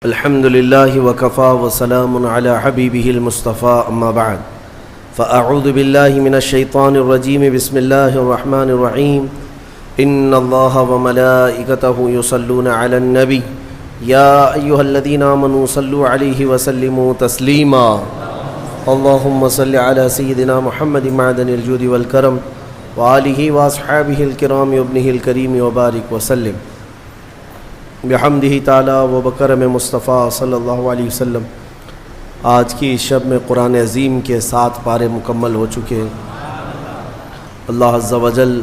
الحمد لله وكفى وسلام على حبيبه المصطفى أما بعد فأعوذ بالله من الشيطان الرجيم بسم الله الرحمن الرحيم إن الله وملائكته يصلون على النبي يا أيها الذين آمنوا صلوا عليه وسلموا تسليما اللهم صل على سيدنا محمد معدن الجود والكرم وآله وأصحابه الكرام وابنه الكريم وبارك وسلم بحمدہ تعالی و بکرم مصطفیٰ صلی اللہ علیہ وسلم۔ آج کی شب میں قرآن عظیم کے 7 پارے مکمل ہو چکے ہیں۔ اللہ عز و جل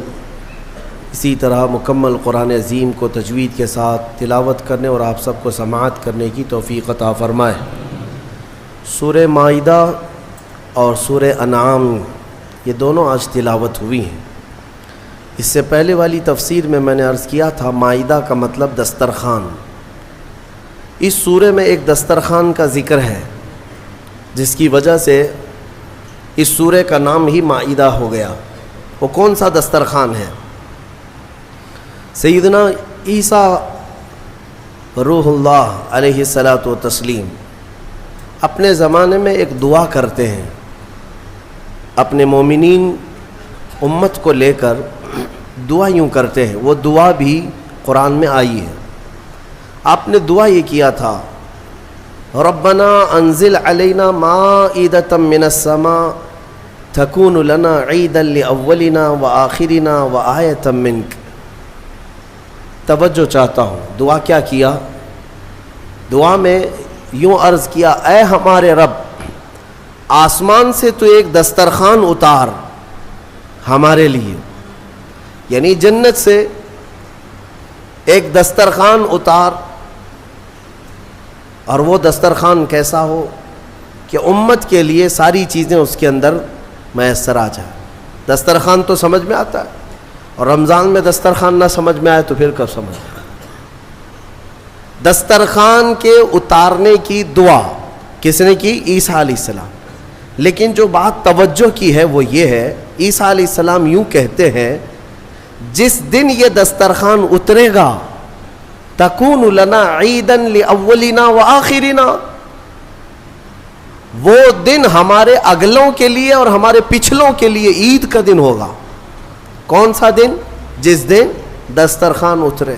اسی طرح مکمل قرآن عظیم کو تجوید کے ساتھ تلاوت کرنے اور آپ سب کو سماعت کرنے کی توفیق عطا فرمائے۔ سورہ مائدہ اور سورہ انعام یہ دونوں آج تلاوت ہوئی ہیں۔ اس سے پہلے والی تفسیر میں نے عرض کیا تھا مائدہ کا مطلب دسترخوان۔ اس سورہ میں ایک دسترخوان کا ذکر ہے جس کی وجہ سے اس سورہ کا نام ہی مائدہ ہو گیا۔ وہ کون سا دسترخوان ہے؟ سیدنا عیسیٰ روح اللہ علیہ الصلاۃ والتسلیم اپنے زمانے میں ایک دعا کرتے ہیں، اپنے مومنین امت کو لے کر دعا یوں کرتے ہیں۔ وہ دعا بھی قرآن میں آئی ہے۔ آپ نے دعا یہ کیا تھا، ربنا انزل علینا مائدۃ من السماء تکون لنا عیدا لاولنا وآخرنا وآیۃ منک۔ توجہ چاہتا ہوں، دعا کیا کیا؟ دعا میں یوں عرض کیا، اے ہمارے رب، آسمان سے تو ایک دسترخوان اتار ہمارے لیے، یعنی جنت سے ایک دسترخوان اتار، اور وہ دسترخوان کیسا ہو کہ امت کے لیے ساری چیزیں اس کے اندر میسر آ جائیں۔ دسترخوان تو سمجھ میں آتا ہے، اور رمضان میں دسترخوان نہ سمجھ میں آئے تو پھر کب سمجھ میں آئے؟ دسترخوان کے اتارنے کی دعا کس نے کی؟ عیسیٰ علیہ السلام۔ لیکن جو بات توجہ کی ہے وہ یہ ہے، عیسیٰ علیہ السلام یوں کہتے ہیں، جس دن یہ دسترخوان اترے گا تکون لنا عیدا لاولنا وآخرنا، وہ دن ہمارے اگلوں کے لیے اور ہمارے پچھلوں کے لیے عید کا دن ہوگا۔ کون سا دن؟ جس دن دسترخوان اترے۔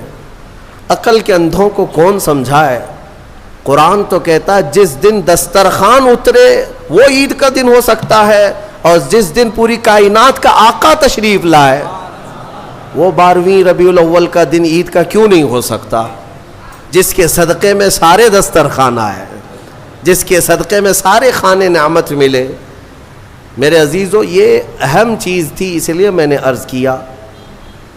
عقل کے اندھوں کو کون سمجھائے؟ قرآن تو کہتا ہے جس دن دسترخوان اترے وہ عید کا دن ہو سکتا ہے، اور جس دن پوری کائنات کا آقا تشریف لائے وہ 12ویں ربیع الاول کا دن عید کا کیوں نہیں ہو سکتا؟ جس کے صدقے میں سارے دسترخوان آئے، جس کے صدقے میں سارے خانے نعمت ملے۔ میرے عزیزو، یہ اہم چیز تھی، اس لیے میں نے عرض کیا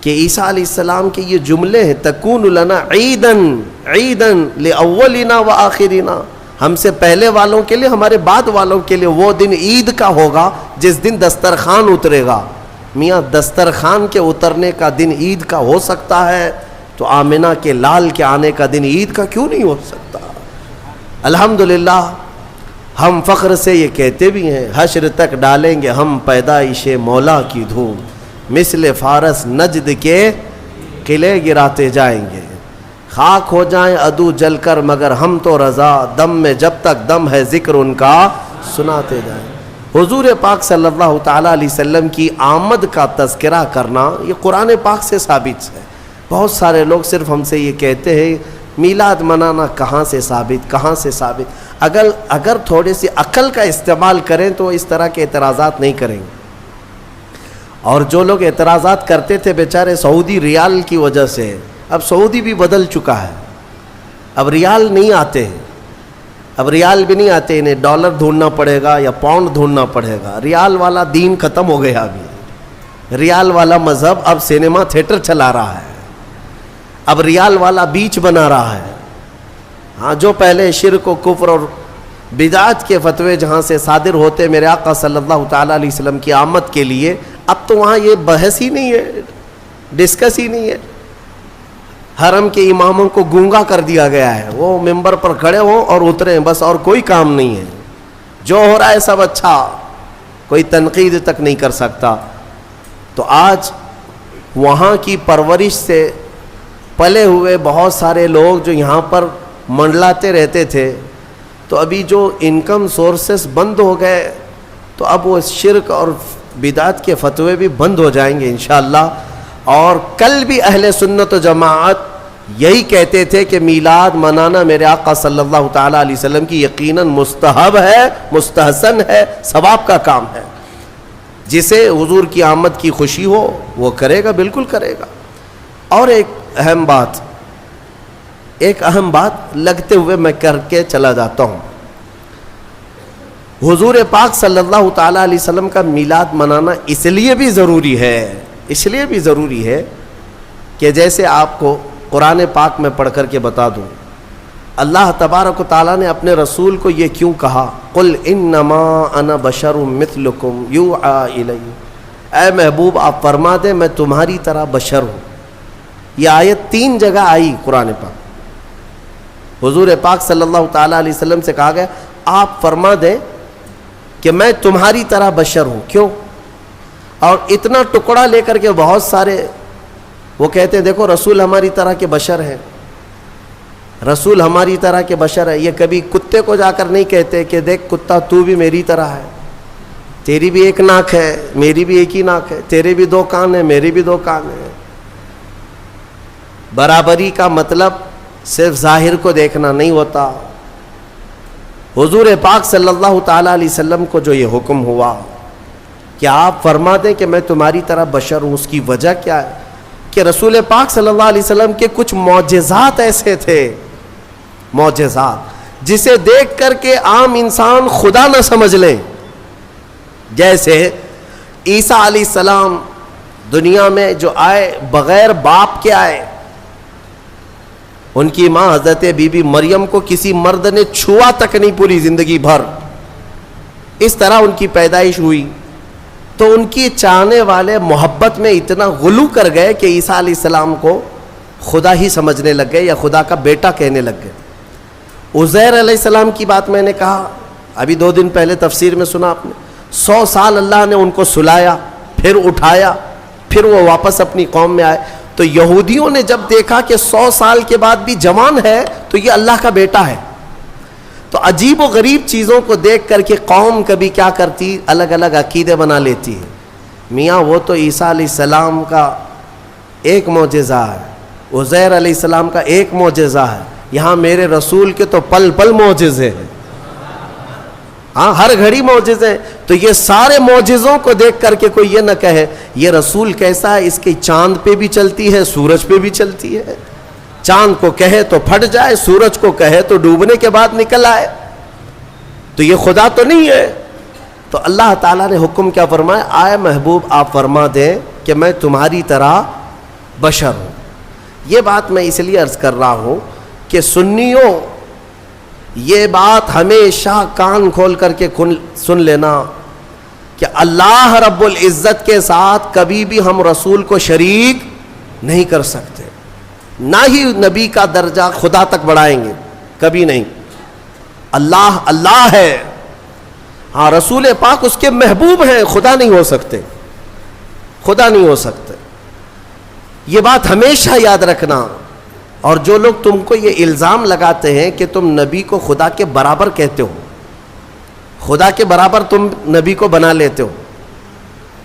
کہ عیسیٰ علیہ السلام کے یہ جملے ہیں، تکون لنا عیدا لاولنا وآخرنا، ہم سے پہلے والوں کے لیے، ہمارے بعد والوں کے لیے وہ دن عید کا ہوگا جس دن دسترخوان اترے گا۔ میاں دسترخوان کے اترنے کا دن عید کا ہو سکتا ہے تو آمنہ کے لال کے آنے کا دن عید کا کیوں نہیں ہو سکتا؟ الحمدللہ ہم فخر سے یہ کہتے بھی ہیں، حشر تک ڈالیں گے ہم پیدائش مولا کی دھوم، مثل فارس نجد کے قلعے گراتے جائیں گے، خاک ہو جائیں عدو جل کر مگر ہم تو رضا، دم میں جب تک دم ہے ذکر ان کا سناتے جائیں۔ حضور پاک صلی اللہ تعالیٰ علیہ وسلم کی آمد کا تذکرہ کرنا یہ قرآن پاک سے ثابت ہے۔ بہت سارے لوگ صرف ہم سے یہ کہتے ہیں میلاد منانا کہاں سے ثابت، کہاں سے ثابت؟ اگر تھوڑی سی عقل کا استعمال کریں تو اس طرح کے اعتراضات نہیں کریں گے۔ اور جو لوگ اعتراضات کرتے تھے بیچارے سعودی ریال کی وجہ سے، اب سعودی بھی بدل چکا ہے، اب ریال نہیں آتے ہیں، اب ریال بھی نہیں آتے، انہیں ڈالر ڈھونڈنا پڑے گا یا پاؤنڈ ڈھونڈنا پڑے گا۔ ریال والا دین ختم ہو گیا، ابھی ریال والا مذہب اب سینما تھیٹر چلا رہا ہے، اب ریال والا بیچ بنا رہا ہے۔ ہاں، جو پہلے شرک و کفر اور بدعت کے فتوے جہاں سے صادر ہوتے میرے آقا صلی اللہ تعالیٰ علیہ وسلم کی آمد کے لیے، اب تو وہاں یہ بحث ہی نہیں ہے، ڈسکس ہی نہیں ہے۔ حرم کے اماموں کو گونگا کر دیا گیا ہے، وہ ممبر پر کھڑے ہوں اور اتریں، بس اور کوئی کام نہیں ہے۔ جو ہو رہا ہے سب اچھا، کوئی تنقید تک نہیں کر سکتا۔ تو آج وہاں کی پرورش سے پلے ہوئے بہت سارے لوگ جو یہاں پر منڈلاتے رہتے تھے، تو ابھی جو انکم سورسز بند ہو گئے تو اب وہ شرک اور بدعت کے فتوے بھی بند ہو جائیں گے انشاءاللہ. اور کل بھی اہل سنت و جماعت یہی کہتے تھے کہ میلاد منانا میرے آقا صلی اللہ تعالیٰ علیہ وسلم کی یقیناً مستحب ہے، مستحسن ہے، ثواب کا کام ہے. جسے حضور کی آمد کی خوشی ہو وہ کرے گا، بالکل کرے گا. اور ایک اہم بات لگتے ہوئے میں کر کے چلا جاتا ہوں. حضور پاک صلی اللہ تعالیٰ علیہ وسلم کا میلاد منانا اس لیے بھی ضروری ہے کہ جیسے آپ کو قرآن پاک میں پڑھ کر کے بتا دوں، اللہ تبارک و تعالیٰ نے اپنے رسول کو یہ کیوں کہا، قل انما انا بشر مثلکم یوحی الی. اے محبوب آپ فرما دیں میں تمہاری طرح بشر ہوں. یہ آیت 3 جگہ آئی قرآن پاک. حضور پاک صلی اللہ تعالیٰ علیہ وسلم سے کہا گیا آپ فرما دیں کہ میں تمہاری طرح بشر ہوں. کیوں؟ اور اتنا ٹکڑا لے کر کے بہت سارے وہ کہتے ہیں دیکھو رسول ہماری طرح کے بشر ہیں، رسول ہماری طرح کے بشر ہے. یہ کبھی کتے کو جا کر نہیں کہتے کہ دیکھ کتا تو بھی میری طرح ہے، تیری بھی ایک ناک ہے میری بھی ایک ہی ناک ہے، تیرے بھی 2 کان ہیں میری بھی 2 کان ہیں. برابری کا مطلب صرف ظاہر کو دیکھنا نہیں ہوتا. حضور پاک صلی اللہ تعالیٰ علیہ وسلم کو جو یہ حکم ہوا کہ آپ فرما دیں کہ میں تمہاری طرح بشر ہوں، اس کی وجہ کیا ہے کہ رسول پاک صلی اللہ علیہ وسلم کے کچھ معجزات ایسے تھے، معجزات جسے دیکھ کر کے عام انسان خدا نہ سمجھ لیں. جیسے عیسیٰ علیہ السلام دنیا میں جو آئے بغیر باپ کے آئے، ان کی ماں حضرت بی بی مریم کو کسی مرد نے چھوا تک نہیں پوری زندگی بھر، اس طرح ان کی پیدائش ہوئی. تو ان کی چاہنے والے محبت میں اتنا غلو کر گئے کہ عیسیٰ علیہ السلام کو خدا ہی سمجھنے لگ گئے یا خدا کا بیٹا کہنے لگ گئے. عزیر علیہ السلام کی بات میں نے کہا ابھی 2 دن پہلے تفسیر میں سنا آپ نے، 100 سال اللہ نے ان کو سلایا، پھر اٹھایا، پھر وہ واپس اپنی قوم میں آئے. تو یہودیوں نے جب دیکھا کہ 100 سال کے بعد بھی جوان ہے تو یہ اللہ کا بیٹا ہے. تو عجیب و غریب چیزوں کو دیکھ کر کے قوم کبھی کیا کرتی، الگ الگ عقیدے بنا لیتی ہے. میاں وہ تو عیسیٰ علیہ السلام کا ایک معجزہ ہے، عزیر علیہ السلام کا ایک معجزہ ہے، یہاں میرے رسول کے تو پل پل معجزے ہیں، ہاں ہر گھڑی معجزے ہیں. تو یہ سارے معجزوں کو دیکھ کر کے کوئی یہ نہ کہے یہ رسول کیسا ہے، اس کی چاند پہ بھی چلتی ہے سورج پہ بھی چلتی ہے، چاند کو کہے تو پھٹ جائے، سورج کو کہے تو ڈوبنے کے بعد نکل آئے، تو یہ خدا تو نہیں ہے. تو اللہ تعالیٰ نے حکم کیا فرمایا، آئے محبوب آپ فرما دیں کہ میں تمہاری طرح بشر ہوں. یہ بات میں اس لیے عرض کر رہا ہوں کہ سنیوں یہ بات ہمیشہ کان کھول کر کے سن لینا کہ اللہ رب العزت کے ساتھ کبھی بھی ہم رسول کو شریک نہیں کر سکتے، نہ ہی نبی کا درجہ خدا تک بڑھائیں گے، کبھی نہیں. اللہ اللہ ہے، ہاں رسول پاک اس کے محبوب ہیں، خدا نہیں ہو سکتے، خدا نہیں ہو سکتے. یہ بات ہمیشہ یاد رکھنا. اور جو لوگ تم کو یہ الزام لگاتے ہیں کہ تم نبی کو خدا کے برابر کہتے ہو، خدا کے برابر تم نبی کو بنا لیتے ہو،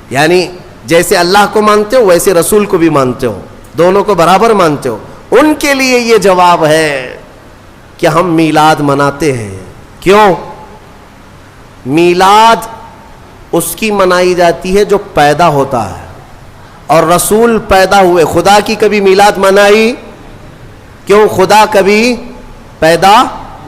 یعنی جیسے اللہ کو مانتے ہو ویسے رسول کو بھی مانتے ہو، دونوں کو برابر مانتے ہو، ان کے لیے یہ جواب ہے کہ ہم میلاد مناتے ہیں. کیوں؟ میلاد اس کی منائی جاتی ہے جو پیدا ہوتا ہے، اور رسول پیدا ہوئے. خدا کی کبھی میلاد منائی؟ کیوں؟ خدا کبھی پیدا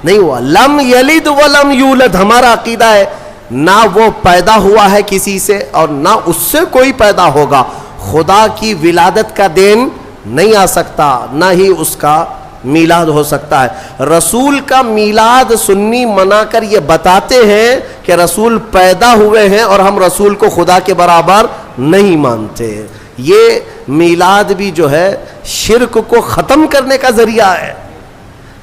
نہیں ہوا. لم یلد ولم یولد ہمارا عقیدہ ہے، نہ وہ پیدا ہوا ہے کسی سے اور نہ اس سے کوئی پیدا ہوگا. خدا کی ولادت کا دین نہیں آ سکتا، نہ ہی اس کا میلاد ہو سکتا ہے. رسول کا میلاد سنی منا کر یہ بتاتے ہیں کہ رسول پیدا ہوئے ہیں اور ہم رسول کو خدا کے برابر نہیں مانتے. یہ میلاد بھی جو ہے شرک کو ختم کرنے کا ذریعہ ہے،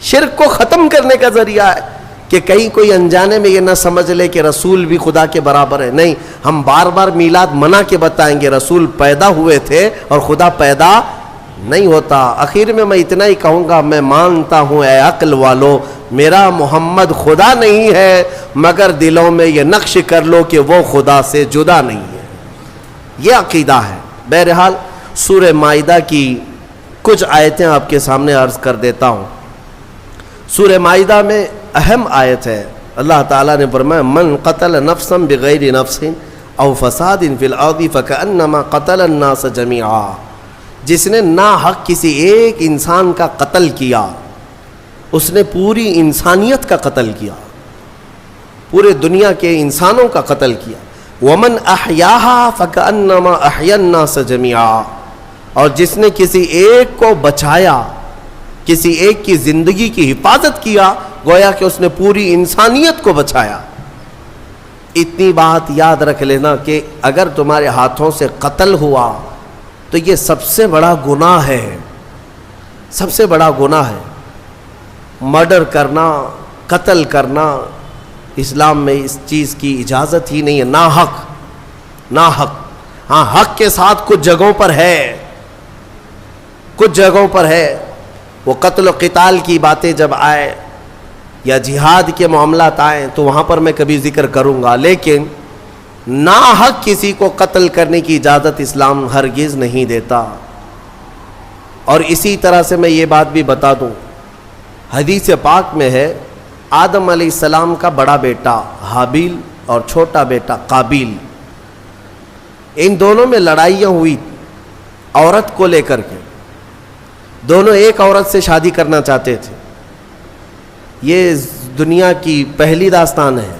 شرک کو ختم کرنے کا ذریعہ ہے کہ کہیں کوئی انجانے میں یہ نہ سمجھ لے کہ رسول بھی خدا کے برابر ہے. نہیں، ہم بار بار میلاد منا کے بتائیں گے رسول پیدا ہوئے تھے اور خدا پیدا نہیں ہوتا. آخر میں اتنا ہی کہوں گا, میں مانتا ہوں اے عقل والو, میرا محمد خدا نہیں ہے, مگر دلوں میں یہ نقش کر لو کہ وہ خدا سے جدا نہیں ہے. یہ عقیدہ ہے. بہرحال سورہ مائدہ کی کچھ آیتیں آپ کے سامنے عرض کر دیتا ہوں. سورہ مائدہ میں اہم آیت ہے. اللہ تعالیٰ نے فرمایا من قتل نفسا بغیر نفس او فساد فی الارض فکأنما قتل الناس جميعا. جس نے ناحق کسی ایک انسان کا قتل کیا, اس نے پوری انسانیت کا قتل کیا, پورے دنیا کے انسانوں کا قتل کیا. ومن احیاہا فکأنما احیا الناس جميعا. اور جس نے کسی ایک کو بچایا, کسی ایک کی زندگی کی حفاظت کیا, گویا کہ اس نے پوری انسانیت کو بچایا. اتنی بات یاد رکھ لینا کہ اگر تمہارے ہاتھوں سے قتل ہوا تو یہ سب سے بڑا گناہ ہے, سب سے بڑا گناہ ہے. مرڈر کرنا, قتل کرنا, اسلام میں اس چیز کی اجازت ہی نہیں ہے. ناحق, ناحق. ہاں حق کے ساتھ کچھ جگہوں پر ہے, کچھ جگہوں پر ہے. وہ قتل و قتال کی باتیں جب آئے یا جہاد کے معاملات آئیں تو وہاں پر میں کبھی ذکر کروں گا, لیکن ناحق کسی کو قتل کرنے کی اجازت اسلام ہرگز نہیں دیتا. اور اسی طرح سے میں یہ بات بھی بتا دوں, حدیث پاک میں ہے آدم علیہ السلام کا بڑا بیٹا حابیل اور چھوٹا بیٹا قابیل, ان دونوں میں لڑائیاں ہوئی عورت کو لے کر کے. دونوں ایک عورت سے شادی کرنا چاہتے تھے. یہ دنیا کی پہلی داستان ہے.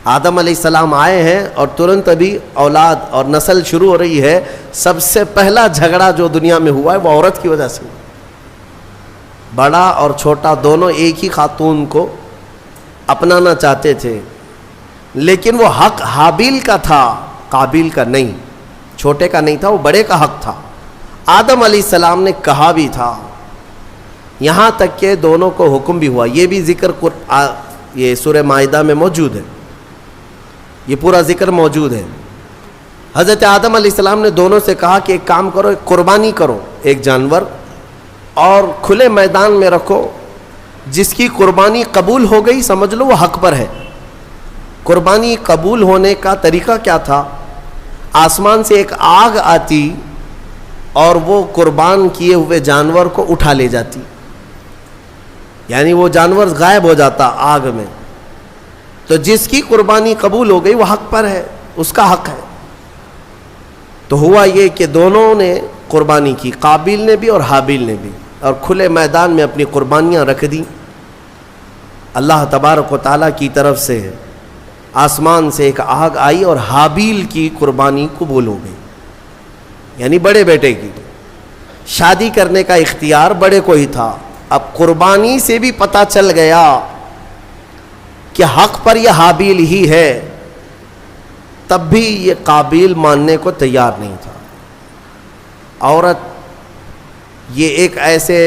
آدم علیہ السلام آئے ہیں اور ترنت ابھی اولاد اور نسل شروع ہو رہی ہے. سب سے پہلا جھگڑا جو دنیا میں ہوا ہے وہ عورت کی وجہ سے. بڑا اور چھوٹا دونوں ایک ہی خاتون کو اپنانا چاہتے تھے, لیکن وہ حق حابیل کا تھا, قابیل کا نہیں. چھوٹے کا نہیں تھا, وہ بڑے کا حق تھا. آدم علیہ السلام نے کہا بھی تھا, یہاں تک کہ دونوں کو حکم بھی ہوا. یہ بھی ذکر یہ سورہ مائدہ میں موجود ہے, یہ پورا ذکر موجود ہے. حضرت آدم علیہ السلام نے دونوں سے کہا کہ ایک کام کرو, ایک قربانی کرو, ایک جانور, اور کھلے میدان میں رکھو. جس کی قربانی قبول ہو گئی سمجھ لو وہ حق پر ہے. قربانی قبول ہونے کا طریقہ کیا تھا؟ آسمان سے ایک آگ آتی اور وہ قربان کیے ہوئے جانور کو اٹھا لے جاتی, یعنی وہ جانور غائب ہو جاتا آگ میں. تو جس کی قربانی قبول ہو گئی وہ حق پر ہے, اس کا حق ہے. تو ہوا یہ کہ دونوں نے قربانی کی, قابیل نے بھی اور حابیل نے بھی, اور کھلے میدان میں اپنی قربانیاں رکھ دیں. اللہ تبارک و تعالیٰ کی طرف سے آسمان سے ایک آگ آئی اور حابیل کی قربانی قبول ہو گئی, یعنی بڑے بیٹے کی. شادی کرنے کا اختیار بڑے کو ہی تھا. اب قربانی سے بھی پتہ چل گیا کہ حق پر یہ حابیل ہی ہے, تب بھی یہ قابیل ماننے کو تیار نہیں تھا. عورت یہ ایک ایسے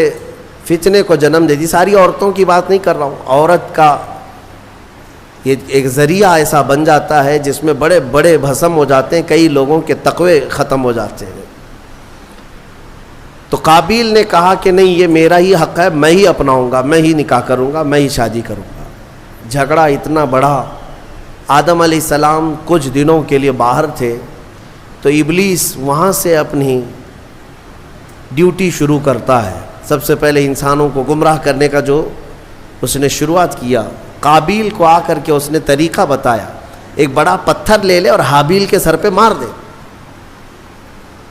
فتنے کو جنم دے دی. ساری عورتوں کی بات نہیں کر رہا ہوں, عورت کا یہ ایک ذریعہ ایسا بن جاتا ہے جس میں بڑے بڑے بھسم ہو جاتے ہیں, کئی لوگوں کے تقوی ختم ہو جاتے ہیں. تو قابیل نے کہا کہ نہیں, یہ میرا ہی حق ہے, میں ہی اپناؤں گا, میں ہی نکاح کروں گا, میں ہی شادی کروں گا. جھگڑا اتنا بڑا. آدم علیہ السلام کچھ دنوں کے لیے باہر تھے تو ابلیس وہاں سے اپنی ڈیوٹی شروع کرتا ہے. سب سے پہلے انسانوں کو گمراہ کرنے کا جو اس نے شروعات کیا, قابیل کو آ کر کے اس نے طریقہ بتایا, ایک بڑا پتھر لے لے اور حابیل کے سر پہ مار دے,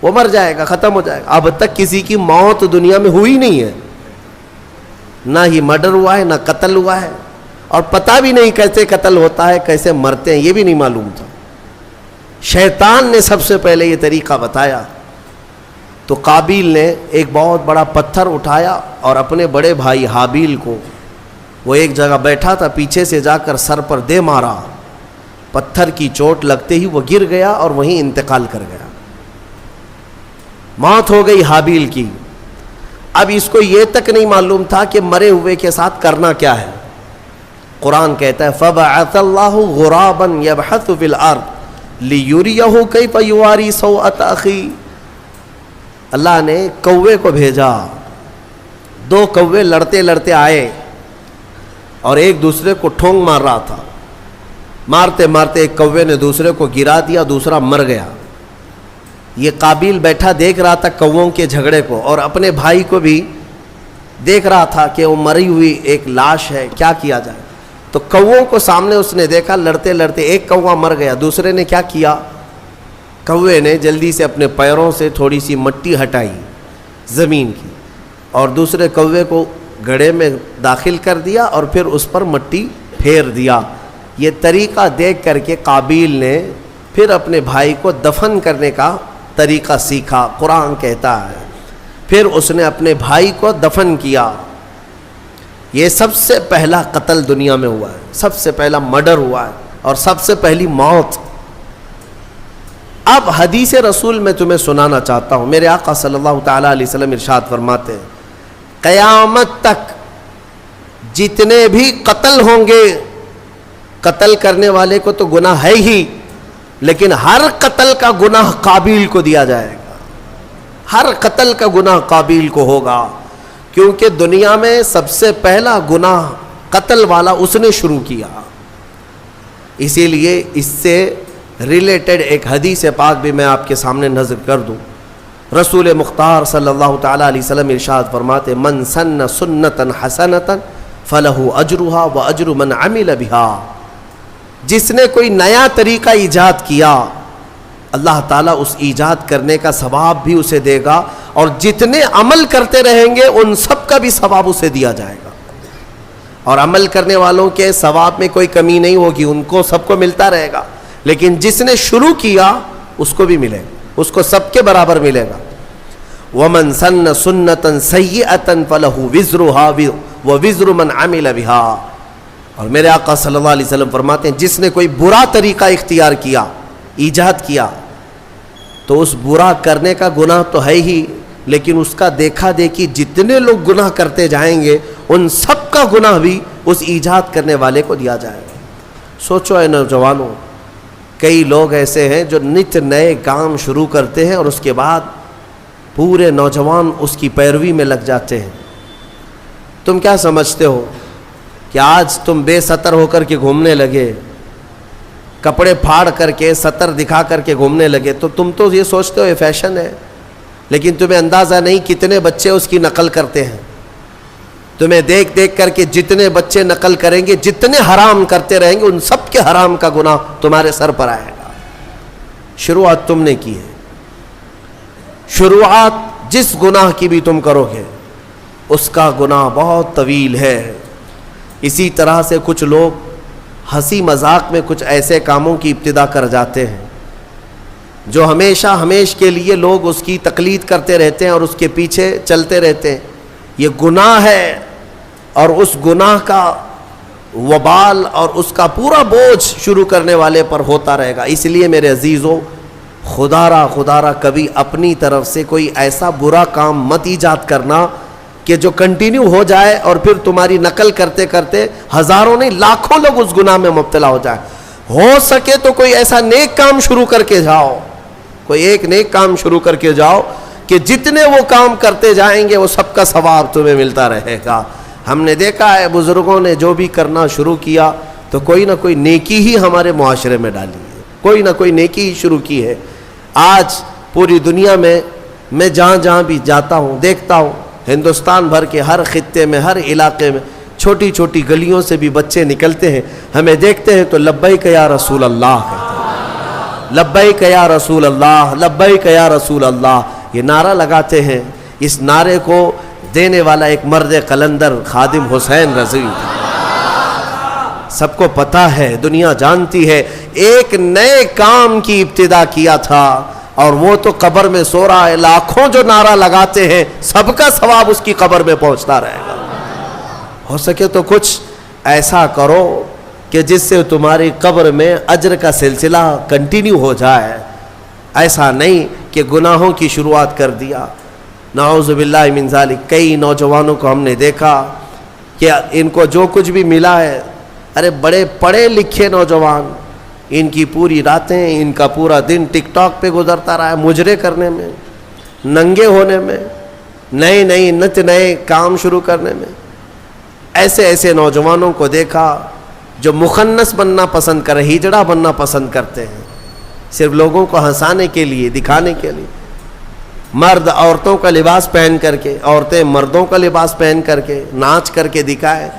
وہ مر جائے گا, ختم ہو جائے گا. اب تک کسی کی موت دنیا میں ہوئی نہیں ہے, نہ ہی مرڈر ہوا ہے, نہ قتل ہوا ہے, اور پتہ بھی نہیں کیسے قتل ہوتا ہے, کیسے مرتے ہیں, یہ بھی نہیں معلوم تھا. شیطان نے سب سے پہلے یہ طریقہ بتایا. تو قابیل نے ایک بہت بڑا پتھر اٹھایا اور اپنے بڑے بھائی حابیل کو, وہ ایک جگہ بیٹھا تھا, پیچھے سے جا کر سر پر دے مارا. پتھر کی چوٹ لگتے ہی وہ گر گیا اور وہیں انتقال کر گیا, موت ہو گئی حابیل کی. اب اس کو یہ تک نہیں معلوم تھا کہ مرے ہوئے کے ساتھ کرنا کیا ہے. قرآن کہتا ہے فَبَعَثَ اللَّهُ غُرَابًا يَبْحَثُ فِي الْأَرْضِ لِيُرِيَهُ كَيْفَ يُوَارِي سَوْءَةَ أَخِيهِ. اللہ نے کوے کو بھیجا. 2 کوے لڑتے لڑتے آئے اور ایک دوسرے کو ٹھونگ مار رہا تھا. مارتے مارتے ایک کوے نے دوسرے کو گرا دیا, دوسرا مر گیا. یہ قابیل بیٹھا دیکھ رہا تھا کووں کے جھگڑے کو, اور اپنے بھائی کو بھی دیکھ رہا تھا کہ وہ مری ہوئی ایک لاش ہے, کیا کیا جائے. تو کووں کو سامنے اس نے دیکھا, لڑتے لڑتے ایک کوا مر گیا. دوسرے نے کیا کیا, کوے نے جلدی سے اپنے پیروں سے تھوڑی سی مٹی ہٹائی زمین کی, اور دوسرے کوے کو گڑھے میں داخل کر دیا اور پھر اس پر مٹی پھیر دیا. یہ طریقہ دیکھ کر کے قابیل نے پھر اپنے بھائی کو دفن کرنے کا طریقہ سیکھا. قرآن کہتا ہے پھر اس نے اپنے بھائی کو دفن کیا. یہ سب سے پہلا قتل دنیا میں ہوا ہے, سب سے پہلا مرڈر ہوا ہے, اور سب سے پہلی موت. اب حدیث رسول میں تمہیں سنانا چاہتا ہوں. میرے آقا صلی اللہ تعالیٰ علیہ وسلم ارشاد فرماتے ہیں, قیامت تک جتنے بھی قتل ہوں گے, قتل کرنے والے کو تو گناہ ہے ہی, لیکن ہر قتل کا گناہ قابیل کو دیا جائے گا. ہر قتل کا گناہ قابیل کو ہوگا, کیونکہ دنیا میں سب سے پہلا گناہ قتل والا اس نے شروع کیا. اسی لیے اس سے ریلیٹڈ ایک حدیث پاک بھی میں آپ کے سامنے نظر کر دوں. رسول مختار صلی اللہ تعالیٰ علیہ وسلم ارشاد فرماتے, من سن سنتا حسنتا فلہ اجرہا واجر من عمل بہا. جس نے کوئی نیا طریقہ ایجاد کیا, اللہ تعالیٰ اس ایجاد کرنے کا ثواب بھی اسے دے گا, اور جتنے عمل کرتے رہیں گے ان سب کا بھی ثواب اسے دیا جائے گا. اور عمل کرنے والوں کے ثواب میں کوئی کمی نہیں ہوگی, ان کو سب کو ملتا رہے گا. لیکن جس نے شروع کیا اس کو بھی ملے گا, اس کو سب کے برابر ملے گا. وَمَن سَنَّ سُنَّةً سَيِّئَةً فَلَهُ وِزْرُهَا وَوِزْرُ مَنْ عَمِلَ بِهَا. اور میرے آقا صلی اللہ علیہ وسلم فرماتے ہیں, جس نے کوئی برا طریقہ اختیار کیا, ایجاد کیا, تو اس برا کرنے کا گناہ تو ہے ہی, لیکن اس کا دیکھا دیکھی جتنے لوگ گناہ کرتے جائیں گے ان سب کا گناہ بھی اس ایجاد کرنے والے کو دیا جائے گا. سوچو اے نوجوانوں, کئی لوگ ایسے ہیں جو نت نئے کام شروع کرتے ہیں اور اس کے بعد پورے نوجوان اس کی پیروی میں لگ جاتے ہیں. تم کیا سمجھتے ہو کہ آج تم بے ستر ہو کر کے گھومنے لگے, کپڑے پھاڑ کر کے ستر دکھا کر کے گھومنے لگے, تو تم تو یہ سوچتے ہو یہ فیشن ہے, لیکن تمہیں اندازہ نہیں کتنے بچے اس کی نقل کرتے ہیں. تمہیں دیکھ دیکھ کر کے جتنے بچے نقل کریں گے, جتنے حرام کرتے رہیں گے, ان سب کے حرام کا گناہ تمہارے سر پر آئے گا. شروعات تم نے کی ہے, شروعات جس گناہ کی بھی تم کرو گے اس کا گناہ بہت طویل ہے. اسی طرح سے کچھ لوگ ہنسی مذاق میں کچھ ایسے کاموں کی ابتدا کر جاتے ہیں جو ہمیشہ ہمیش کے لیے لوگ اس کی تقلید کرتے رہتے ہیں اور اس کے پیچھے چلتے رہتے ہیں. یہ گناہ ہے, اور اس گناہ کا وبال اور اس کا پورا بوجھ شروع کرنے والے پر ہوتا رہے گا. اس لیے میرے عزیزوں, خدا را کبھی اپنی طرف سے کوئی ایسا برا کام مت ایجاد کرنا کہ جو کنٹینیو ہو جائے اور پھر تمہاری نقل کرتے کرتے ہزاروں نہیں لاکھوں لوگ اس گناہ میں مبتلا ہو جائے. ہو سکے تو کوئی ایسا نیک کام شروع کر کے جاؤ, کوئی ایک نیک کام شروع کر کے جاؤ کہ جتنے وہ کام کرتے جائیں گے وہ سب کا ثواب تمہیں ملتا رہے گا. ہم نے دیکھا ہے بزرگوں نے جو بھی کرنا شروع کیا تو کوئی نہ کوئی نیکی ہی ہمارے معاشرے میں ڈالی ہے, کوئی نہ کوئی نیکی ہی شروع کی ہے. آج پوری دنیا میں جہاں جہاں بھی جاتا ہوں دیکھتا ہوں, ہندوستان بھر کے ہر خطے میں, ہر علاقے میں چھوٹی چھوٹی گلیوں سے بھی بچے نکلتے ہیں, ہمیں دیکھتے ہیں تو لبیک یا رسول اللہ کہتے ہیں, لبیک یا رسول اللہ, لبیک یا رسول اللہ, یہ نعرہ لگاتے ہیں. اس نعرے کو دینے والا ایک مرد قلندر خادم حسین رضوی تھا. سب کو پتہ ہے, دنیا جانتی ہے, ایک نئے کام کی ابتدا کیا تھا اور وہ تو قبر میں سو رہا ہے. لاکھوں جو نعرہ لگاتے ہیں سب کا ثواب اس کی قبر میں پہنچتا رہے گا. ہو سکے تو کچھ ایسا کرو کہ جس سے تمہاری قبر میں اجر کا سلسلہ کنٹینیو ہو جائے. ایسا نہیں کہ گناہوں کی شروعات کر دیا. نعوذ باللہ من ذالک. کئی نوجوانوں کو ہم نے دیکھا کہ ان کو جو کچھ بھی ملا ہے, ارے بڑے پڑھے لکھے نوجوان, ان کی پوری راتیں, ان کا پورا دن ٹک ٹاک پہ گزرتا رہا ہے, مجرے کرنے میں. ننگے ہونے میں، نئے نئے نت نئے کام شروع کرنے میں. ایسے ایسے نوجوانوں کو دیکھا جو مخنث بننا پسند کرے، ہجڑا بننا پسند کرتے ہیں، صرف لوگوں کو ہنسانے کے لیے، دکھانے کے لیے. مرد عورتوں کا لباس پہن کر کے، عورتیں مردوں کا لباس پہن کر کے ناچ کر کے دکھائے.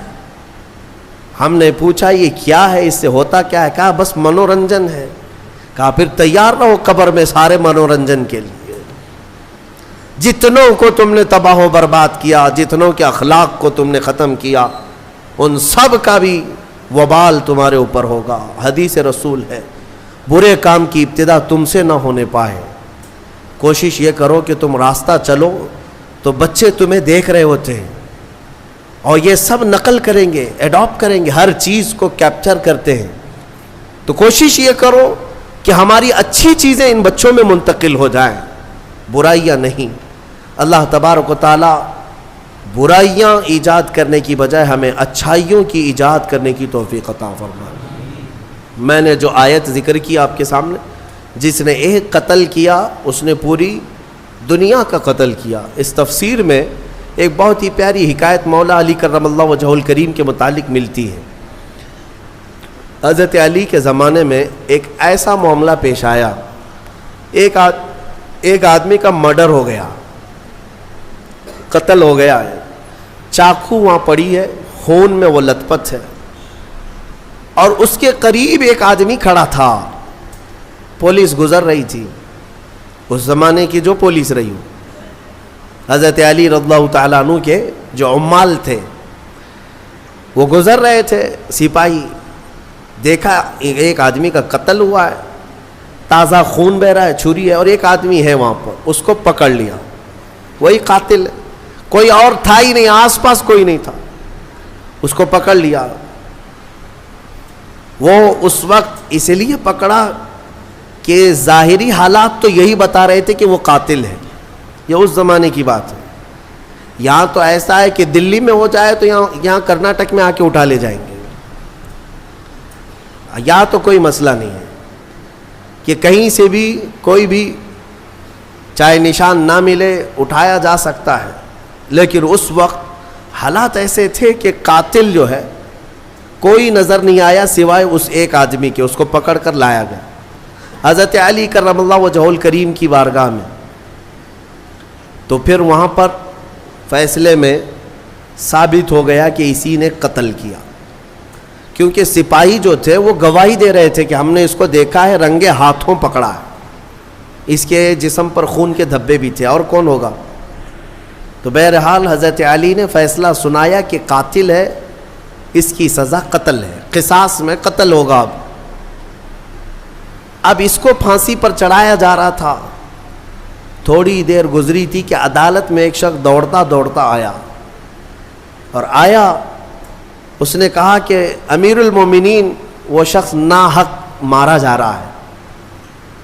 ہم نے پوچھا یہ کیا ہے، اس سے ہوتا کیا ہے؟ کہا بس منورنجن ہے. کہا پھر تیار رہو قبر میں سارے منورنجن کے لیے. جتنوں کو تم نے تباہ و برباد کیا، جتنوں کے اخلاق کو تم نے ختم کیا، ان سب کا بھی وبال تمہارے اوپر ہوگا. حدیث رسول ہے برے کام کی ابتدا تم سے نہ ہونے پائے. کوشش یہ کرو کہ تم راستہ چلو تو بچے تمہیں دیکھ رہے ہوتے ہیں اور یہ سب نقل کریں گے، ایڈاپٹ کریں گے، ہر چیز کو کیپچر کرتے ہیں. تو کوشش یہ کرو کہ ہماری اچھی چیزیں ان بچوں میں منتقل ہو جائیں، برائیاں نہیں. اللہ تبارک و تعالی برائیاں ایجاد کرنے کی بجائے ہمیں اچھائیوں کی ایجاد کرنے کی توفیق عطا فرمائے. میں نے جو آیت ذکر کی آپ کے سامنے، جس نے ایک قتل کیا اس نے پوری دنیا کا قتل کیا. اس تفسیر میں ایک بہت ہی پیاری حکایت مولا علی کرم اللہ وجہہ الکریم کے متعلق ملتی ہے. حضرت علی کے زمانے میں ایک ایسا معاملہ پیش آیا، ایک آدمی کا مرڈر ہو گیا، قتل ہو گیا ہے. چاقو وہاں پڑی ہے، خون میں وہ لت پت ہے، اور اس کے قریب ایک آدمی کھڑا تھا. پولیس گزر رہی تھی، اس زمانے کی جو پولیس رہی ہو. حضرت علی رضی اللہ تعالیٰ عنہ کے جو عمال تھے وہ گزر رہے تھے. سپاہی دیکھا ایک آدمی کا قتل ہوا ہے، تازہ خون بہ رہا ہے، چھری ہے، اور ایک آدمی ہے وہاں پر. اس کو پکڑ لیا، وہی قاتل ہے، کوئی اور تھا ہی نہیں، آس پاس کوئی نہیں تھا. اس کو پکڑ لیا. وہ اس وقت اس لیے پکڑا کہ ظاہری حالات تو یہی بتا رہے تھے کہ وہ قاتل ہے. یہ اس زمانے کی بات ہے. یہاں تو ایسا ہے کہ دلی میں ہو جائے تو یہاں کرناٹک میں آ کے اٹھا لے جائیں گے. یہاں تو کوئی مسئلہ نہیں ہے کہ کہیں سے بھی کوئی بھی چاہے نشان نہ ملے اٹھایا جا سکتا ہے. لیکن اس وقت حالات ایسے تھے کہ قاتل جو ہے کوئی نظر نہیں آیا سوائے اس ایک آدمی کے. اس کو پکڑ کر لایا گیا حضرت علی کرم اللہ وجہہ الکریم کی بارگاہ میں. تو پھر وہاں پر فیصلے میں ثابت ہو گیا کہ اسی نے قتل کیا، کیونکہ سپاہی جو تھے وہ گواہی دے رہے تھے کہ ہم نے اس کو دیکھا ہے، رنگے ہاتھوں پکڑا ہے، اس کے جسم پر خون کے دھبے بھی تھے، اور کون ہوگا. تو بہرحال حضرت علی نے فیصلہ سنایا کہ قاتل ہے، اس کی سزا قتل ہے، قصاص میں قتل ہوگا. اب اس کو پھانسی پر چڑھایا جا رہا تھا. تھوڑی دیر گزری تھی کہ عدالت میں ایک شخص دوڑتا دوڑتا آیا، اور آیا اس نے کہا کہ امیر المومنین وہ شخص ناحق مارا جا رہا ہے،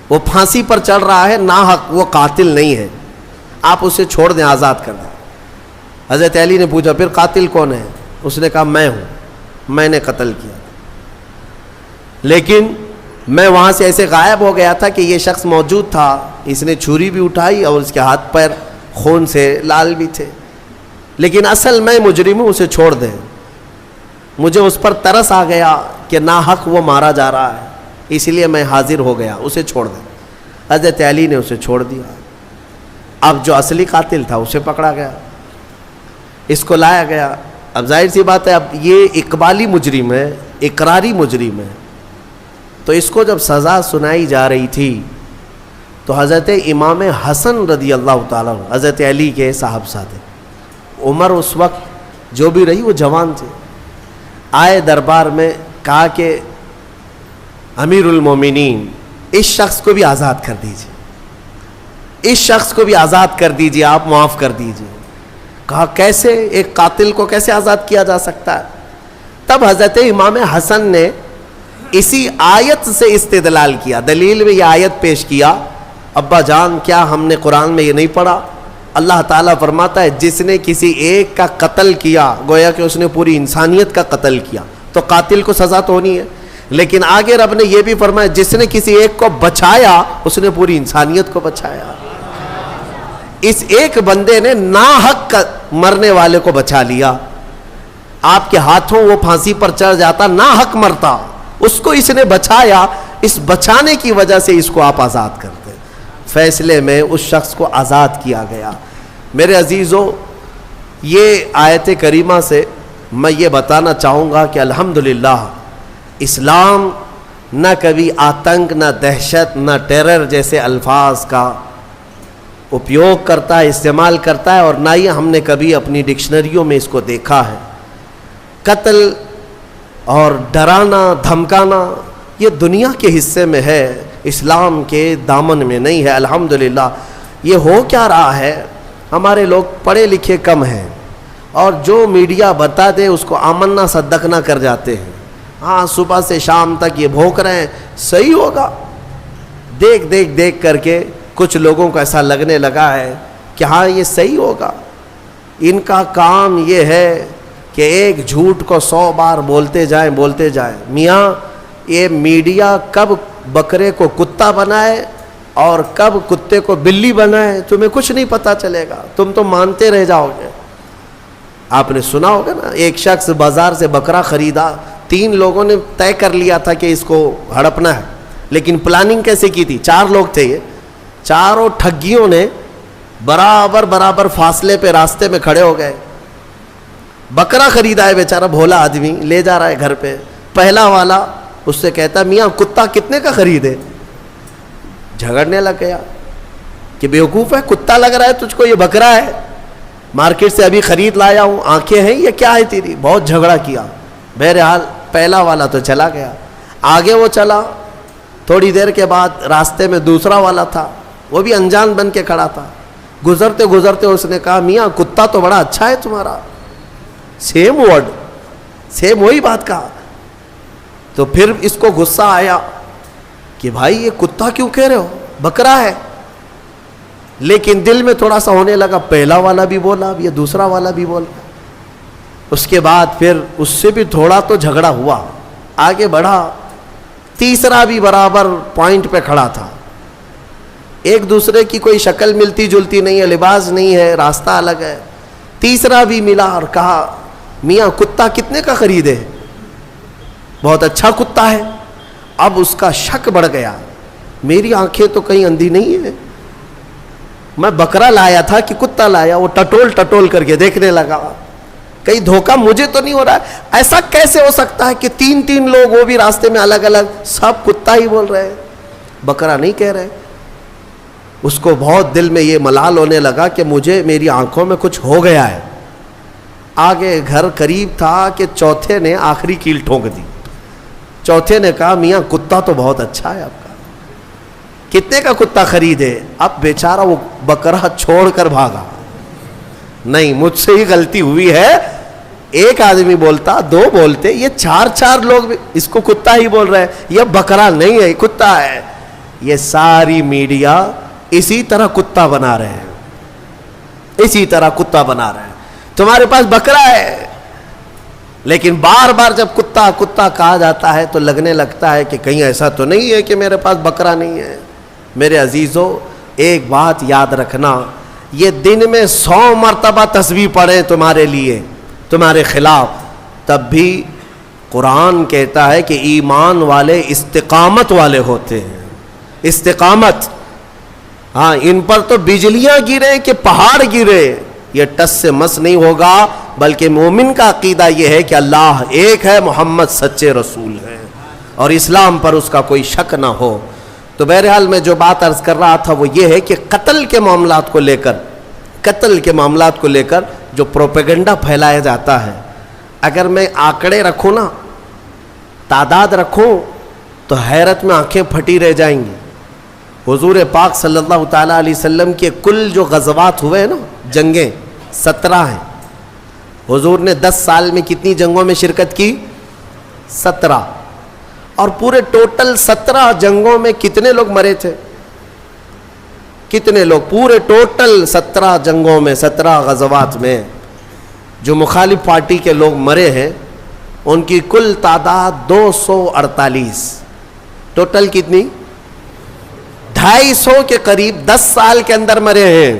وہ پھانسی پر چڑھ رہا ہے ناحق، وہ قاتل نہیں ہے، آپ اسے چھوڑ دیں، آزاد کر دیں. حضرت علی نے پوچھا پھر قاتل کون ہے؟ اس نے کہا میں ہوں، میں نے قتل کیا، لیکن میں وہاں سے ایسے غائب ہو گیا تھا کہ یہ شخص موجود تھا، اس نے چھری بھی اٹھائی اور اس کے ہاتھ پیر خون سے لال بھی تھے، لیکن اصل میں مجرم ہوں، اسے چھوڑ دیں. مجھے اس پر ترس آ گیا کہ ناحق وہ مارا جا رہا ہے، اس لیے میں حاضر ہو گیا، اسے چھوڑ دیں. حضرت علی نے اسے چھوڑ دیا. اب جو اصلی قاتل تھا اسے پکڑا گیا، اس کو لایا گیا. اب ظاہر سی بات ہے اب یہ اقبالی مجرم ہے، اقراری مجرم ہے. تو اس کو جب سزا سنائی جا رہی تھی تو حضرت امام حسن رضی اللہ تعالیٰ عنہ، حضرت علی کے صاحبزادے، عمر اس وقت جو بھی رہی وہ جوان تھے، آئے دربار میں، کہا کہ امیر المومنین اس شخص کو بھی آزاد کر دیجیے، اس شخص کو بھی آزاد کر دیجیے، آپ معاف کر دیجیے. کہا کیسے، ایک قاتل کو کیسے آزاد کیا جا سکتا ہے؟ تب حضرت امام حسن نے اسی آیت سے استدلال کیا، دلیل میں یہ آیت پیش کیا. ابا جان کیا ہم نے قرآن میں یہ نہیں پڑھا؟ اللہ تعالیٰ فرماتا ہے جس نے کسی ایک کا قتل کیا گویا کہ اس نے پوری انسانیت کا قتل کیا، تو قاتل کو سزا تو ہونی ہے. لیکن آگے رب نے یہ بھی فرمایا جس نے کسی ایک کو بچایا اس نے پوری انسانیت کو بچایا. اس ایک بندے نے ناحق مرنے والے کو بچا لیا. آپ کے ہاتھوں وہ پھانسی پر چڑھ جاتا, ناحق مرتا, اس کو اس نے بچایا. اس بچانے کی وجہ سے اس کو آپ آزاد کرتے. فیصلے میں اس شخص کو آزاد کیا گیا. میرے عزیزوں, یہ آیت کریمہ سے میں یہ بتانا چاہوں گا کہ الحمدللہ اسلام نہ کبھی آتنک, نہ دہشت, نہ ٹیرر جیسے الفاظ کا اپیوگ کرتا ہے, استعمال کرتا ہے, اور نہ ہی ہم نے کبھی اپنی ڈکشنریوں میں اس کو دیکھا ہے. قتل اور ڈرانا دھمکانا یہ دنیا کے حصے میں ہے, اسلام کے دامن میں نہیں ہے. الحمدللہ یہ ہو کیا رہا ہے, ہمارے لوگ پڑھے لکھے کم ہیں, اور جو میڈیا بتا دے اس کو آمنا صدقنا کر جاتے ہیں. ہاں صبح سے شام تک یہ بھونک رہے ہیں صحیح ہوگا, دیکھ کر کے کچھ لوگوں کو ایسا لگنے لگا ہے کہ ہاں یہ صحیح ہوگا. ان کا کام یہ ہے کہ ایک جھوٹ کو 100 بار بولتے جائیں. میاں یہ میڈیا کب بکرے کو کتا بنائے اور کب کتے کو بلی بنائے تمہیں کچھ نہیں پتا چلے گا, تم تو مانتے رہ جاؤ گے. آپ نے سنا ہوگا نا, ایک شخص بازار سے بکرا خریدا, 3 لوگوں نے طے کر لیا تھا کہ اس کو ہڑپنا ہے, لیکن پلاننگ کیسے کی تھی؟ 4 لوگ تھے, یہ چاروں ٹھگیوں نے برابر فاصلے پہ راستے میں کھڑے ہو گئے. بکرا خریدا ہے بیچارہ بھولا آدمی, لے جا رہا ہے گھر پہ. پہلا والا اس سے کہتا میاں کتا کتنے کا خریدے؟ جھگڑنے لگ گیا کہ بیوقوف ہے, کتا لگ رہا ہے تجھ کو, یہ بکرا ہے, مارکیٹ سے ابھی خرید لایا ہوں, آنکھیں ہیں یہ کیا ہے تیری؟ بہت جھگڑا کیا. بہرحال پہلا والا تو چلا گیا. آگے وہ چلا, تھوڑی دیر کے بعد راستے میں دوسرا والا تھا, وہ بھی انجان بن کے کھڑا تھا. گزرتے اس نے کہا میاں کتا تو بڑا اچھا ہے تمہارا. سیم ورڈ, سیم وہی بات کہا. تو پھر اس کو غصہ آیا کہ بھائی یہ کتا کیوں کہہ رہے ہو, بکرا ہے. لیکن دل میں تھوڑا سا ہونے لگا, پہلا والا بھی بولا, اب یہ دوسرا والا بھی بولا. اس کے بعد پھر اس سے بھی تھوڑا تو جھگڑا ہوا, آگے بڑھا. تیسرا بھی برابر پوائنٹ پہ کھڑا تھا. ایک دوسرے کی کوئی شکل ملتی جلتی نہیں ہے, لباس نہیں ہے, راستہ الگ ہے. تیسرا بھی ملا اور کہا میاں کتا کتنے کا خریدے؟ بہت اچھا کتا ہے. اب اس کا شک بڑھ گیا, میری آنکھیں تو کہیں اندھی نہیں ہے, میں بکرا لایا تھا کہ کتا لایا؟ وہ ٹٹول کر کے دیکھنے لگا, کہیں دھوکہ مجھے تو نہیں ہو رہا ہے. ایسا کیسے ہو سکتا ہے کہ 3 لوگ, وہ بھی راستے میں الگ الگ, سب کتا ہی بول رہے ہیں, بکرا نہیں کہہ رہے. اس کو بہت دل میں یہ ملال ہونے لگا کہ مجھے میری آنکھوں میں کچھ ہو گیا ہے. آگے گھر قریب تھا کہ چوتھے نے آخری کیل ٹھونک دی. چوتھے نے کہا میاں کتا تو بہت اچھا ہے آپ کا, کتنے کا کتا خریدے؟ اب بیچارہ وہ بکرا چھوڑ کر بھاگا. نہیں مجھ سے ہی غلطی ہوئی ہے, ایک آدمی بولتا, 2 بولتے, یہ 4 لوگ اس کو کتا ہی بول رہے ہیں. یہ بکرا نہیں ہے, کتا ہے. یہ ساری میڈیا اسی طرح کتا بنا رہے ہیں, اسی طرح کتا بنا رہے ہیں. تمہارے پاس بکرا ہے, لیکن بار بار جب کتا کتا کہا جاتا ہے تو لگنے لگتا ہے کہ کہیں ایسا تو نہیں ہے کہ میرے پاس بکرا نہیں ہے. میرے عزیزوں ایک بات یاد رکھنا, یہ دن میں 100 مرتبہ تسبیح پڑھیں تمہارے لیے, تمہارے خلاف, تب بھی قرآن کہتا ہے کہ ایمان والے استقامت والے ہوتے ہیں. استقامت, ہاں ان پر تو بجلیاں گرے کہ پہاڑ گرے, یہ ٹس سے مس نہیں ہوگا. بلکہ مومن کا عقیدہ یہ ہے کہ اللہ ایک ہے, محمد سچے رسول ہیں, اور اسلام پر اس کا کوئی شک نہ ہو. تو بہرحال میں جو بات عرض کر رہا تھا وہ یہ ہے کہ قتل کے معاملات کو لے کر جو پروپیگنڈا پھیلایا جاتا ہے, اگر میں آنکڑے رکھوں نا, تعداد رکھوں, تو حیرت میں آنکھیں پھٹی رہ جائیں گی. حضور پاک صلی اللہ تعالیٰ علیہ وسلم کے کل جو غزوات ہوئے ہیں نا, جنگیں 17 ہیں. حضور نے 10 سال میں کتنی جنگوں میں شرکت کی؟ 17. اور پورے ٹوٹل 17 جنگوں میں کتنے لوگ مرے تھے؟ کتنے لوگ پورے ٹوٹل 17 جنگوں میں, 17 غزوات میں جو مخالف پارٹی کے لوگ مرے ہیں, ان کی کل تعداد 248. ٹوٹل کتنی؟ 250 کے قریب 10 سال کے اندر مرے ہیں.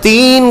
3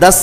10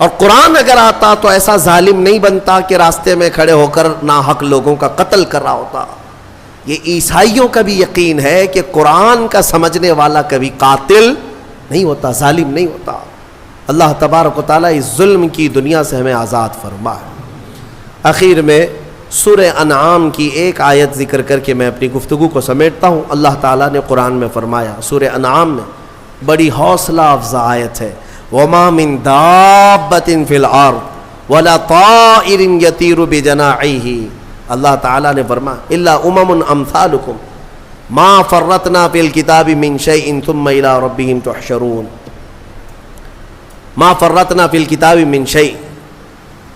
اور قرآن اگر آتا تو ایسا ظالم نہیں بنتا کہ راستے میں کھڑے ہو کر ناحق لوگوں کا قتل کر رہا ہوتا۔ یہ عیسائیوں کا بھی یقین ہے کہ قرآن کا سمجھنے والا کبھی قاتل نہیں ہوتا، ظالم نہیں ہوتا۔ اللہ تبارک و تعالیٰ اس ظلم کی دنیا سے ہمیں آزاد فرمائے۔ آخر میں سورہ انعام کی ایک آیت ذکر کر کے میں اپنی گفتگو کو سمیٹتا ہوں۔ اللہ تعالیٰ نے قرآن میں فرمایا، سورہ انعام میں بڑی حوصلہ افزا آیت ہے، وَمَا مِن دَابَّةٍ فِي الْأَرْضِ وَلَا طَائِرٍ يَطِيرُ بِجَنَاحِهِ۔ اللہ تعالیٰ نے فرمایا إِلَّا أُمَمٌ أَمْثَالُكُمْ مَا فَرَّطْنَا فِي الْكِتَابِ مِن شَيْءٍ ثُمَّ إِلَىٰ رَبِّهِمْ تُحْشَرُونَ۔ مَا فَرَّطْنَا فِي الْكِتَابِ مِن شَيْءٍ،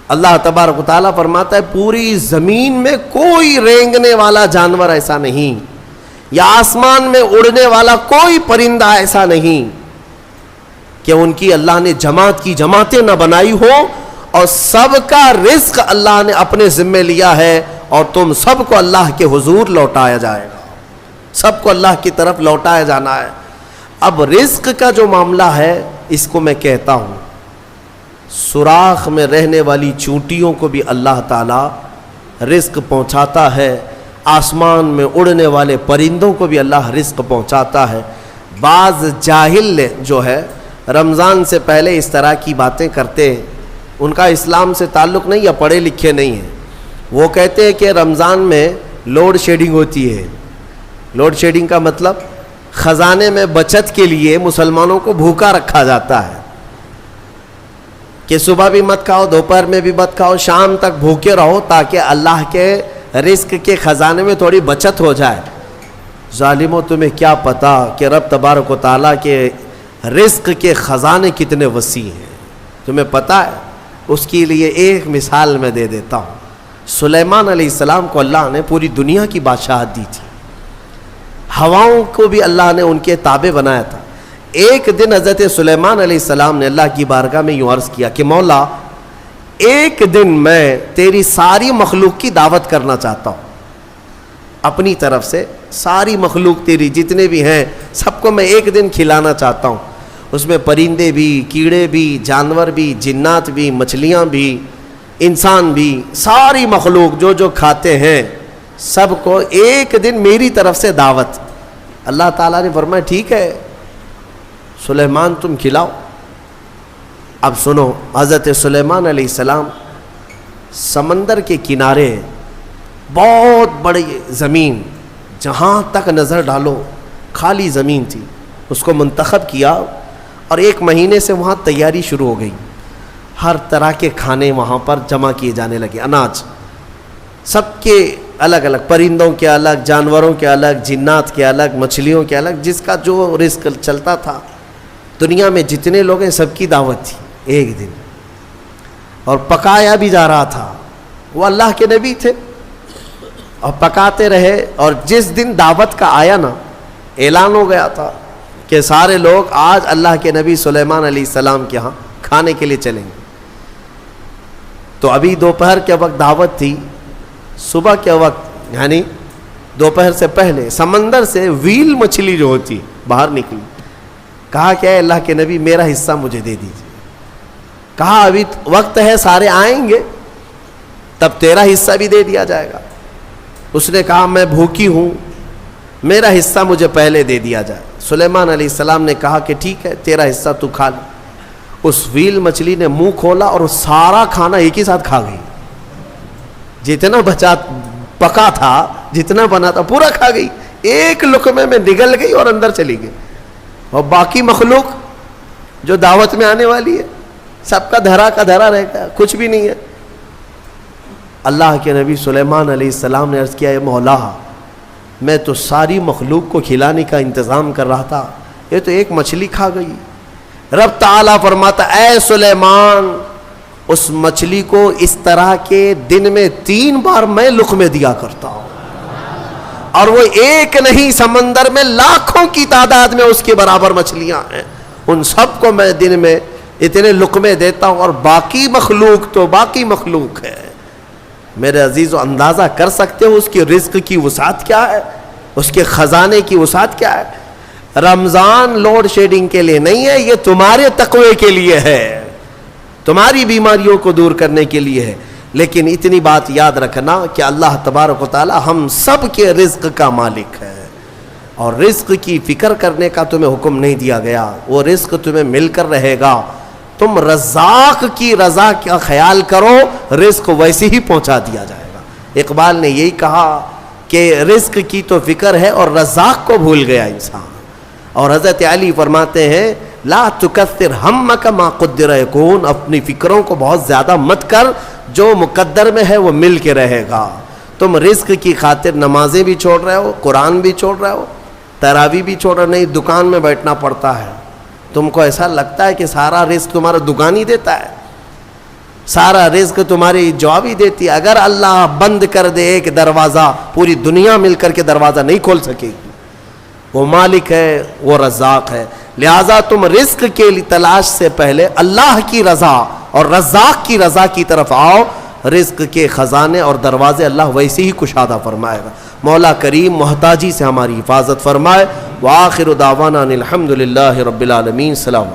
اللہ تبارک و تعالیٰ فرماتا ہے پوری زمین میں کوئی رینگنے والا جانور ایسا نہیں، یا آسمان میں اڑنے والا کوئی پرندہ ایسا نہیں کہ ان کی اللہ نے جماعت کی جماعتیں نہ بنائی ہو، اور سب کا رزق اللہ نے اپنے ذمے لیا ہے، اور تم سب کو اللہ کے حضور لوٹایا جائے گا، سب کو اللہ کی طرف لوٹایا جانا ہے۔ اب رزق کا جو معاملہ ہے اس کو میں کہتا ہوں، سوراخ میں رہنے والی چونٹیوں کو بھی اللہ تعالیٰ رزق پہنچاتا ہے، آسمان میں اڑنے والے پرندوں کو بھی اللہ رزق پہنچاتا ہے۔ بعض جاہل جو ہے رمضان سے پہلے اس طرح کی باتیں کرتے ہیں، ان کا اسلام سے تعلق نہیں یا پڑھے لکھے نہیں ہیں۔ وہ کہتے ہیں کہ رمضان میں لوڈ شیڈنگ ہوتی ہے۔ لوڈ شیڈنگ کا مطلب خزانے میں بچت کے لیے مسلمانوں کو بھوکا رکھا جاتا ہے کہ صبح بھی مت کھاؤ، دوپہر میں بھی مت کھاؤ، شام تک بھوکے رہو تاکہ اللہ کے رزق کے خزانے میں تھوڑی بچت ہو جائے۔ ظالموں، تمہیں کیا پتا کہ رب تبارک و تعالیٰ کے رزق کے خزانے کتنے وسیع ہیں؟ تمہیں پتا ہے؟ اس کے لیے ایک مثال میں دے دیتا ہوں۔ سلیمان علیہ السلام کو اللہ نے پوری دنیا کی بادشاہت دی تھی، ہواؤں کو بھی اللہ نے ان کے تابع بنایا تھا۔ ایک دن حضرت سلیمان علیہ السلام نے اللہ کی بارگاہ میں یوں عرض کیا کہ مولا، ایک دن میں تیری ساری مخلوق کی دعوت کرنا چاہتا ہوں، اپنی طرف سے ساری مخلوق تیری جتنے بھی ہیں سب کو میں ایک دن کھلانا چاہتا ہوں۔ اس میں پرندے بھی، کیڑے بھی، جانور بھی، جنات بھی، مچھلیاں بھی، انسان بھی، ساری مخلوق جو جو کھاتے ہیں سب کو ایک دن میری طرف سے دعوت۔ اللہ تعالیٰ نے فرمایا ٹھیک ہے سلیمان تم کھلاؤ۔ اب سنو، حضرت سلیمان علیہ السلام سمندر کے کنارے بہت بڑی زمین، جہاں تک نظر ڈالو خالی زمین تھی، اس کو منتخب کیا اور 1 مہینے سے وہاں تیاری شروع ہو گئی۔ ہر طرح کے کھانے وہاں پر جمع کیے جانے لگے، اناج سب کے الگ الگ، پرندوں کے الگ، جانوروں کے الگ، جنات کے الگ، مچھلیوں کے الگ، جس کا جو رزق چلتا تھا دنیا میں جتنے لوگ ہیں سب کی دعوت تھی ایک دن، اور پکایا بھی جا رہا تھا۔ وہ اللہ کے نبی تھے اور پکاتے رہے، اور جس دن دعوت کا آیا نا، اعلان ہو گیا تھا کہ سارے لوگ آج اللہ کے نبی سلیمان علیہ السلام کے ہاں کھانے کے لیے چلیں گے۔ تو ابھی دوپہر کے وقت دعوت تھی، صبح کے وقت یعنی دوپہر سے پہلے سمندر سے ویل مچھلی جو ہوتی باہر نکلی، کہا کہ اے اللہ کے نبی میرا حصہ مجھے دے دیجیے۔ کہا ابھی وقت ہے، سارے آئیں گے تب تیرا حصہ بھی دے دیا جائے گا۔ اس نے کہا میں بھوکی ہوں، میرا حصہ مجھے پہلے دے دیا جائے۔ سلیمان علیہ السلام نے کہا کہ ٹھیک ہے تیرا حصہ تو کھا لے۔ اس ویل مچھلی نے منہ کھولا اور سارا کھانا ایک ہی ساتھ کھا گئی، جتنا بچا پکا تھا، جتنا بنا تھا پورا کھا گئی، ایک لقمے میں نگل گئی اور اندر چلی گئی۔ اور باقی مخلوق جو دعوت میں آنے والی ہے سب کا دھرا کا دھرا رہ گیا، کچھ بھی نہیں ہے۔ اللہ کے نبی سلیمان علیہ السلام نے عرض کیا اے مولا، میں تو ساری مخلوق کو کھلانے کا انتظام کر رہا تھا، یہ تو ایک مچھلی کھا گئی۔ رب تعالیٰ فرماتا اے سلیمان، اس مچھلی کو اس طرح کے دن میں 3 بار میں لقمے دیا کرتا ہوں، اور وہ ایک نہیں، سمندر میں لاکھوں کی تعداد میں اس کے برابر مچھلیاں ہیں، ان سب کو میں دن میں اتنے لقمے دیتا ہوں، اور باقی مخلوق تو باقی مخلوق ہے۔ میرے عزیزو، اندازہ کر سکتے ہو اس کی رزق کی وسعت کیا ہے، اس کے خزانے کی وسعت کیا ہے۔ رمضان لوڈ شیڈنگ کے لیے نہیں ہے، یہ تمہارے تقوی کے لیے ہے۔ تمہاری بیماریوں کو دور کرنے کے لیے ہے. لیکن اتنی بات یاد رکھنا کہ اللہ تبارک و تعالی ہم سب کے رزق کا مالک ہے، اور رزق کی فکر کرنے کا تمہیں حکم نہیں دیا گیا. وہ رزق تمہیں مل کر رہے گا. تم رزاق کی رضا کا خیال کرو، رزق ویسے ہی پہنچا دیا جائے گا. اقبال نے یہی کہا کہ رزق کی تو فکر ہے اور رزاق کو بھول گیا انسان. اور حضرت علی فرماتے ہیں لا تکثر ہمک ما قدر یکون، اپنی فکروں کو بہت زیادہ مت کر، جو مقدر میں ہے وہ مل کے رہے گا. تم رزق کی خاطر نمازیں بھی چھوڑ رہے ہو، قرآن بھی چھوڑ رہے ہو، تراویح بھی چھوڑ رہے، نہیں دکان میں بیٹھنا پڑتا ہے. تم کو ایسا لگتا ہے کہ سارا رزق تمہارا دکان ہی دیتا ہے، سارا رزق تمہاری جاب ہی دیتی ہے. اگر اللہ بند کر دے ایک دروازہ، پوری دنیا مل کر کے دروازہ نہیں کھول سکے گی. وہ مالک ہے، وہ رزاق ہے. لہٰذا تم رزق کے تلاش سے پہلے اللہ کی رضا اور رزاق کی رضا کی طرف آؤ. رزق کے خزانے اور دروازے اللہ ویسے ہی کشادہ فرمائے گا. مولا کریم محتاجی سے ہماری حفاظت فرمائے. وآخر دعوانا ان الحمد للہ رب العالمین. سلام.